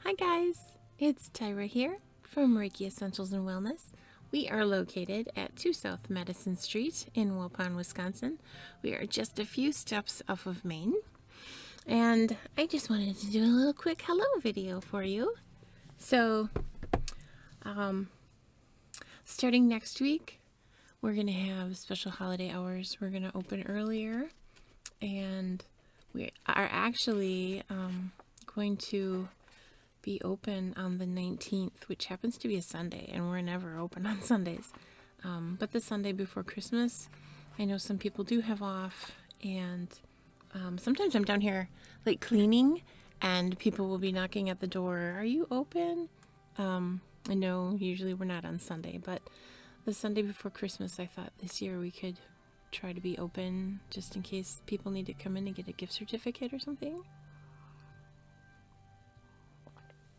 Hi guys, it's Tyra here from Reiki Essentials and Wellness. We are located at 2 South Madison Street in Waupun, Wisconsin. We are just a few steps off of Main. And I just wanted to do a little quick hello video for you. So, starting next week, we're going to have special holiday hours. We're going to open earlier. And we are actually going to be open on the 19th, which happens to be a Sunday, and we're never open on Sundays. But the Sunday before Christmas, I know some people do have off, and sometimes I'm down here like cleaning, and people will be knocking at the door. Are you open? I know usually we're not on Sunday, but the Sunday before Christmas, I thought this year we could try to be open just in case people need to come in and get a gift certificate or something.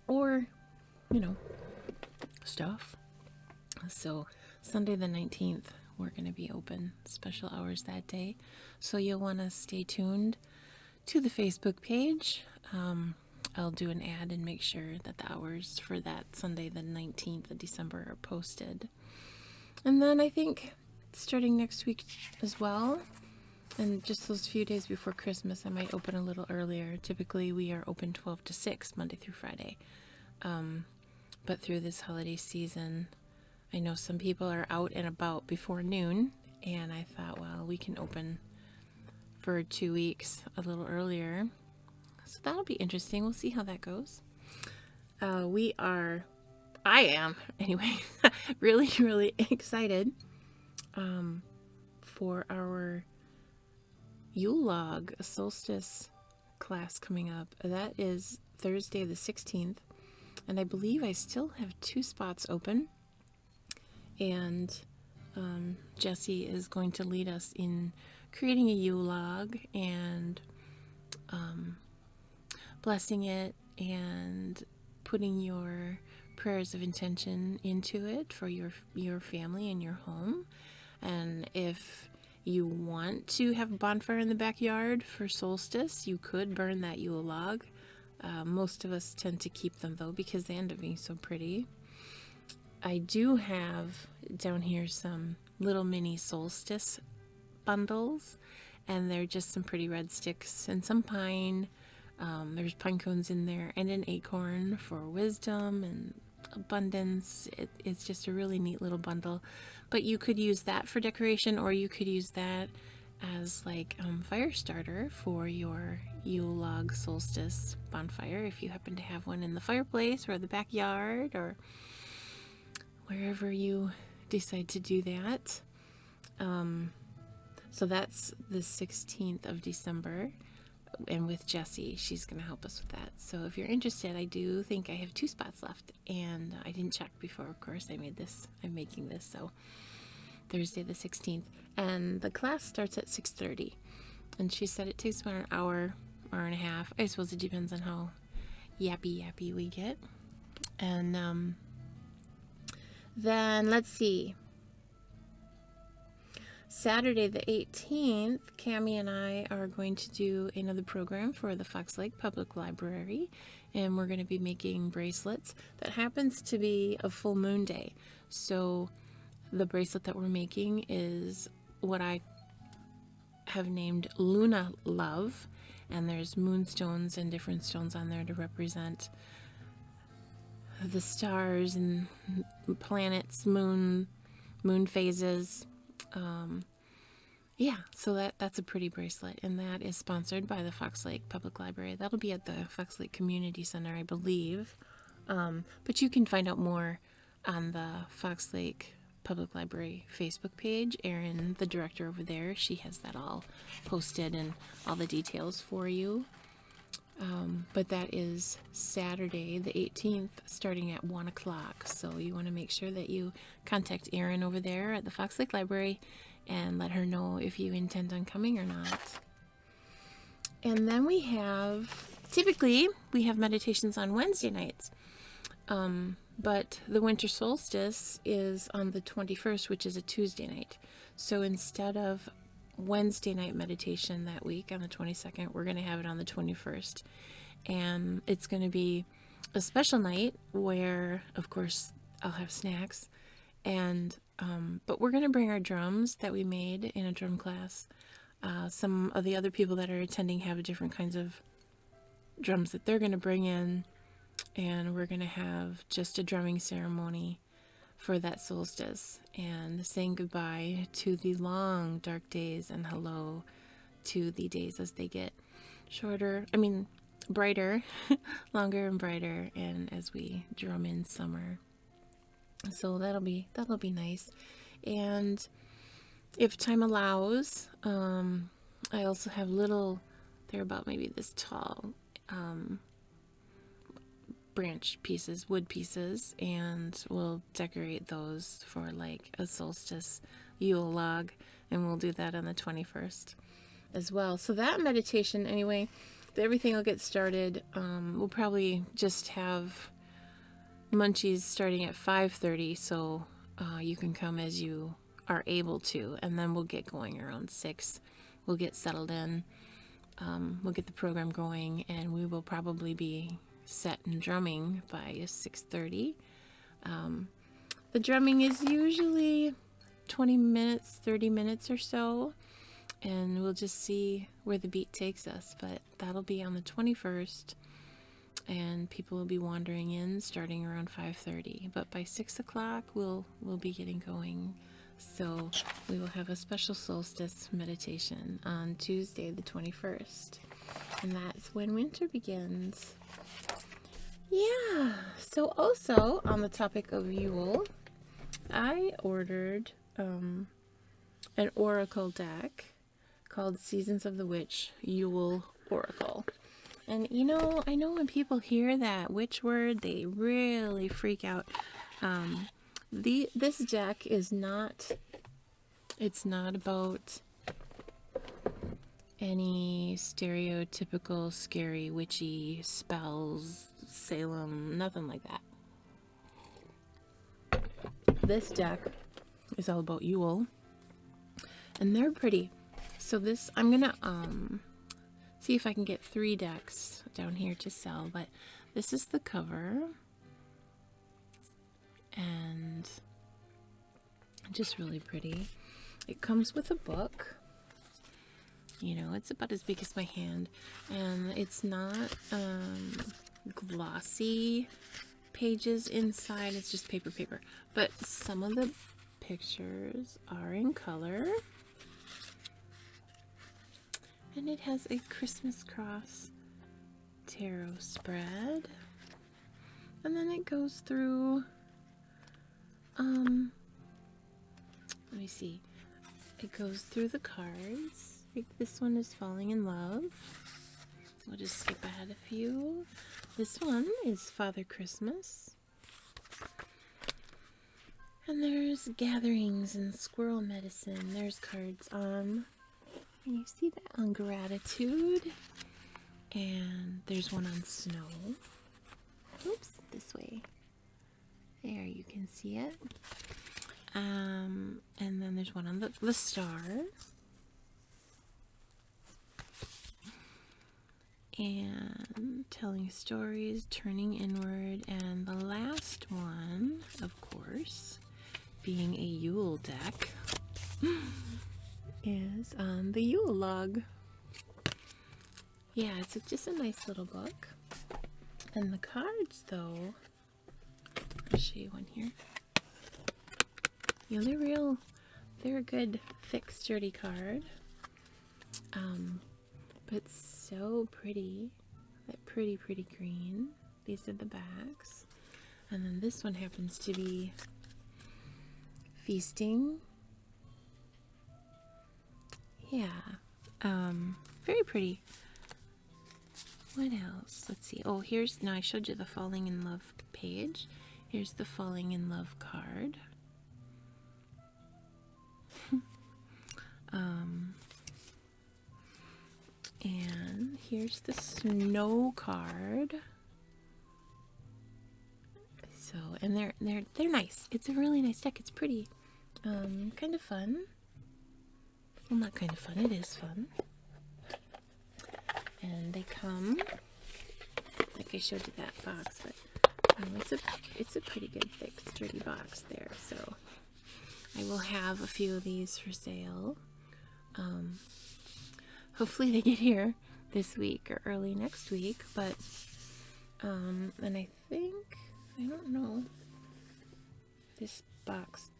Or, stuff. So Sunday the 19th, we're going to be open special hours that day. So you'll want to stay tuned to the Facebook page. I'll do an ad and make sure that the hours for that Sunday the 19th of December are posted. And then I think starting next week as well, and just those few days before Christmas, I might open a little earlier. Typically, we are open 12 to 6, Monday through Friday. But through this holiday season, I know some people are out and about before noon, and I thought, well, we can open for 2 weeks a little earlier. So that'll be interesting. We'll see how that goes. I am, anyway, really, really excited for our Yule Log solstice class coming up. That is Thursday the 16th, and I believe I still have 2 spots open, and Jessie is going to lead us in creating a Yule Log and blessing it and putting your prayers of intention into it for your family and your home. And if you want to have a bonfire in the backyard for solstice, you could burn that Yule Log. Most of us tend to keep them though because they end up being so pretty. I do have down here some little mini solstice bundles, and they're just some pretty red sticks and some pine. There's pine cones in there and an acorn for wisdom and abundance. It's just a really neat little bundle, but you could use that for decoration, or you could use that as like fire starter for your Yule Log solstice bonfire if you happen to have one in the fireplace or the backyard or wherever you decide to do that. So that's the 16th of December, and with Jessie, she's going to help us with that. So if you're interested, I do think I have 2 spots left, and I didn't check before, of course. I'm making this, so Thursday the 16th, and the class starts at 6:30, and she said it takes about an hour and a half. I suppose it depends on how yappy we get. And then let's see, Saturday the 18th, Cammie and I are going to do another program for the Fox Lake Public Library, and we're going to be making bracelets. That happens to be a full moon day, so the bracelet that we're making is what I have named Luna Love, and there's moonstones and different stones on there to represent the stars and planets, moon phases. So that's a pretty bracelet, and that is sponsored by the Fox Lake Public Library. That'll be at the Fox Lake Community Center, I believe. But you can find out more on the Fox Lake Public Library Facebook page. Erin, the director over there, she has that all posted and all the details for you. But that is Saturday the 18th, starting at 1 o'clock. So you want to make sure that you contact Erin over there at the Fox Lake Library and let her know if you intend on coming or not. And then typically we have meditations on Wednesday nights. But the winter solstice is on the 21st, which is a Tuesday night. So instead of Wednesday night meditation that week on the 22nd, we're going to have it on the 21st, and it's going to be a special night where, of course, I'll have snacks. And but we're gonna bring our drums that we made in a drum class. Some of the other people that are attending have different kinds of drums that they're gonna bring in, and we're gonna have just a drumming ceremony for that solstice and saying goodbye to the long dark days and hello to the days as they get shorter. I mean, brighter, longer and brighter, and as we drum in summer. So that'll be nice. And if time allows, I also have little, they're about maybe this tall, branch pieces, wood pieces, and we'll decorate those for like a solstice Yule log, and we'll do that on the 21st as well. So that meditation, anyway, everything will get started. We'll probably just have munchies starting at 5:30, so you can come as you are able to, and then we'll get going around 6. We'll get settled in, we'll get the program going, and we will probably be set and drumming by 6:30. The drumming is usually 20 minutes, 30 minutes or so, and we'll just see where the beat takes us, but that'll be on the 21st. And people will be wandering in starting around 5:30, but by 6 o'clock we'll be getting going. So we will have a special solstice meditation on Tuesday the 21st, and that's when winter begins. Yeah, so also on the topic of Yule, I ordered an oracle deck called Seasons of the Witch Yule Oracle. And you know, I know when people hear that witch word, they really freak out. This deck is not, it's not about any stereotypical scary witchy spells, Salem, nothing like that. This deck is all about Yule, and they're pretty. So this, I'm gonna see if I can get 3 decks down here to sell, but this is the cover, and just really pretty. It comes with a book. You know, it's about as big as my hand, and it's not glossy pages inside, it's just paper, but some of the pictures are in color. And it has a Christmas cross tarot spread. And then it goes through, let me see. It goes through the cards. Like this one is Falling in Love. We'll just skip ahead a few. This one is Father Christmas. And there's Gatherings and Squirrel Medicine. There's cards on, and you see that on Gratitude, and there's one on Snow. Oops, this way. There, you can see it. And then there's one on the Star. And Telling Stories, Turning Inward, and the last one, of course, being a Yule deck, is the Yule Log. Yeah, it's just a nice little book. And the cards, though, I'll show you one here. You know, they're a good, thick, sturdy card. But so pretty. That pretty green. These are the backs. And then this one happens to be Feasting. Yeah, very pretty. What else? Let's see. Oh, here's, now I showed you the Falling in Love page. Here's the Falling in Love card. And here's the Snow card. So, and they're nice. It's a really nice deck. It's pretty. Kind of fun. Well, not kind of fun, it is fun. And they come like I showed you that box, but it's a pretty good, thick, sturdy box there. So I will have a few of these for sale. Hopefully they get here this week or early next week, but and I don't know, this box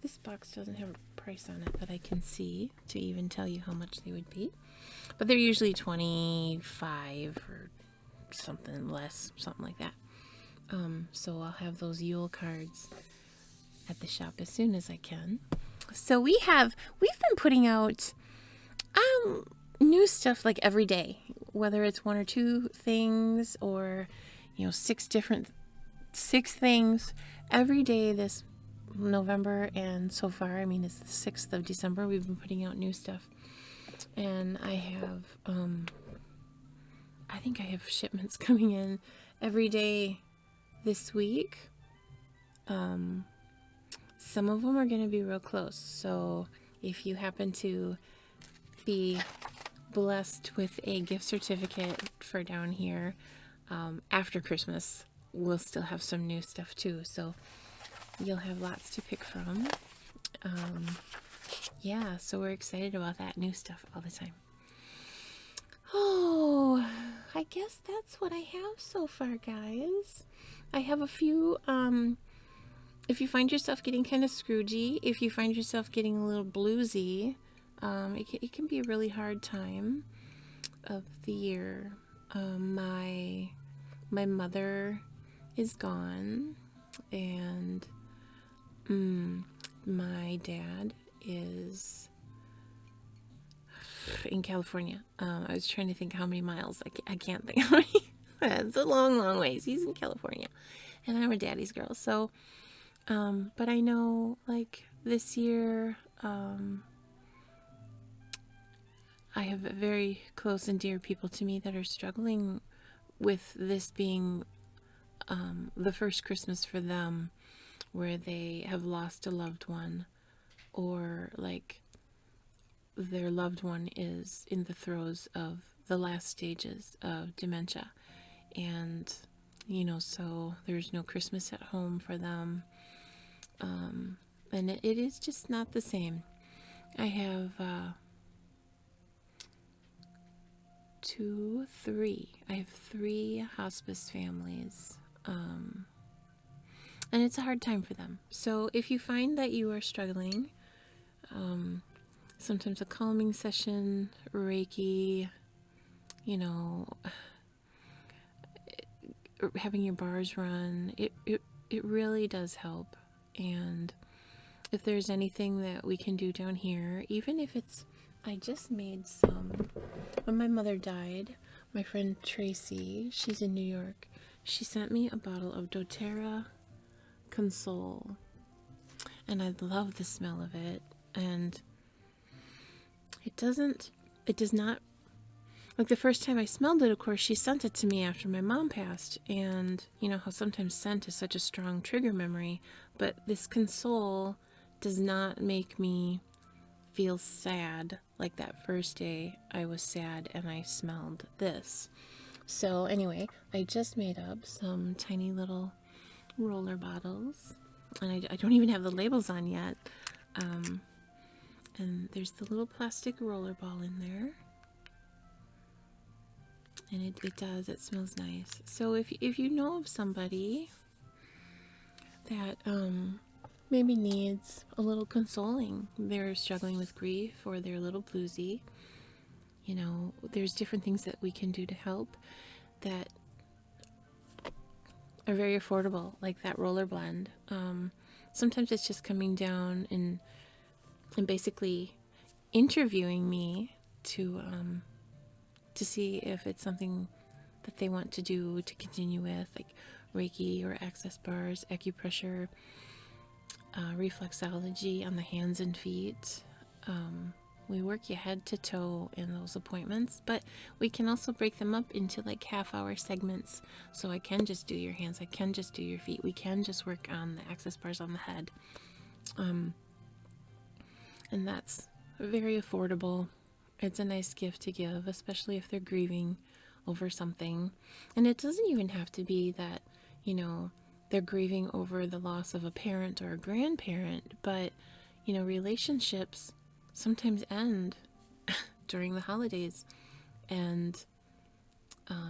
doesn't have a price on it that I can see to even tell you how much they would be, but they're usually $25 or something less, something like that. So I'll have those Yule cards at the shop as soon as I can. So we've been putting out new stuff like every day, whether it's one or two things or six things every day this November, and so far, I mean, it's the 6th of December, we've been putting out new stuff. And I think I have shipments coming in every day this week. Some of them are going to be real close, so if you happen to be blessed with a gift certificate for down here, after Christmas, we'll still have some new stuff too, so you'll have lots to pick from. Yeah, so we're excited about that new stuff all the time. Oh, I guess that's what I have so far, guys. I have a few, if you find yourself getting kind of scroogey, if you find yourself getting a little bluesy, it can be a really hard time of the year. My mother is gone, and my dad is in California. I was trying to think how many miles. I can't think how many. It's a long, long ways. He's in California, and I'm a daddy's girl. So, but I know, like, this year, I have very close and dear people to me that are struggling with this being the first Christmas for them where they have lost a loved one, or like their loved one is in the throes of the last stages of dementia, and so there's no Christmas at home for them, and it is just not the same. I have three hospice families, and it's a hard time for them. So if you find that you are struggling, sometimes a calming session, Reiki, having your bars run, it really does help. And if there's anything that we can do down here, even if it's, I just made some, when my mother died, my friend Tracy, she's in New York, she sent me a bottle of doTERRA Console, and I love the smell of it, and it does not, like the first time I smelled it, of course, she sent it to me after my mom passed, and you know how sometimes scent is such a strong trigger memory, but this Console does not make me feel sad like that first day I was sad and I smelled this. So anyway, I just made up some tiny little roller bottles, and I don't even have the labels on yet, and there's the little plastic roller ball in there, and it smells nice. So if you know of somebody that maybe needs a little consoling, they're struggling with grief or they're a little bluesy, there's different things that we can do to help that are very affordable, like that roller blend. Sometimes it's just coming down and basically interviewing me to see if it's something that they want to do to continue with, like Reiki or access bars, acupressure, reflexology on the hands and feet. We work you head to toe in those appointments, but we can also break them up into like half-hour segments. So I can just do your hands, I can just do your feet, we can just work on the access bars on the head. And that's very affordable. It's a nice gift to give, especially if they're grieving over something. And it doesn't even have to be that, they're grieving over the loss of a parent or a grandparent, but, relationships sometimes end during the holidays. And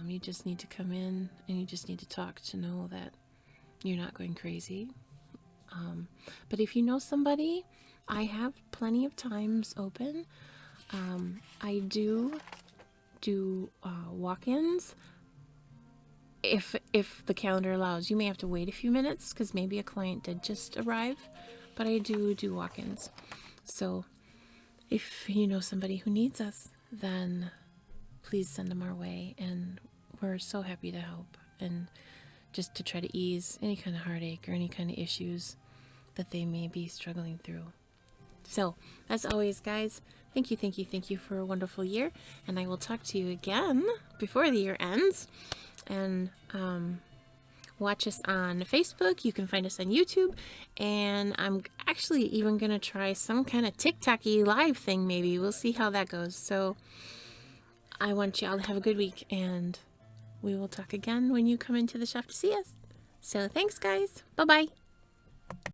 you just need to come in and you just need to talk to know that you're not going crazy. But if you know somebody, I have plenty of times open. I do walk-ins if the calendar allows. You may have to wait a few minutes because maybe a client did just arrive, but I do walk-ins. So if you know somebody who needs us, then please send them our way, and we're so happy to help and just to try to ease any kind of heartache or any kind of issues that they may be struggling through. So, as always, guys, thank you for a wonderful year, and I will talk to you again before the year ends. And watch us on Facebook. You can find us on YouTube, and I'm actually even gonna try some kind of TikTok-y live thing. Maybe we'll see how that goes. So I want y'all to have a good week, and we will talk again when you come into the shop to see us. So thanks, guys. Bye bye.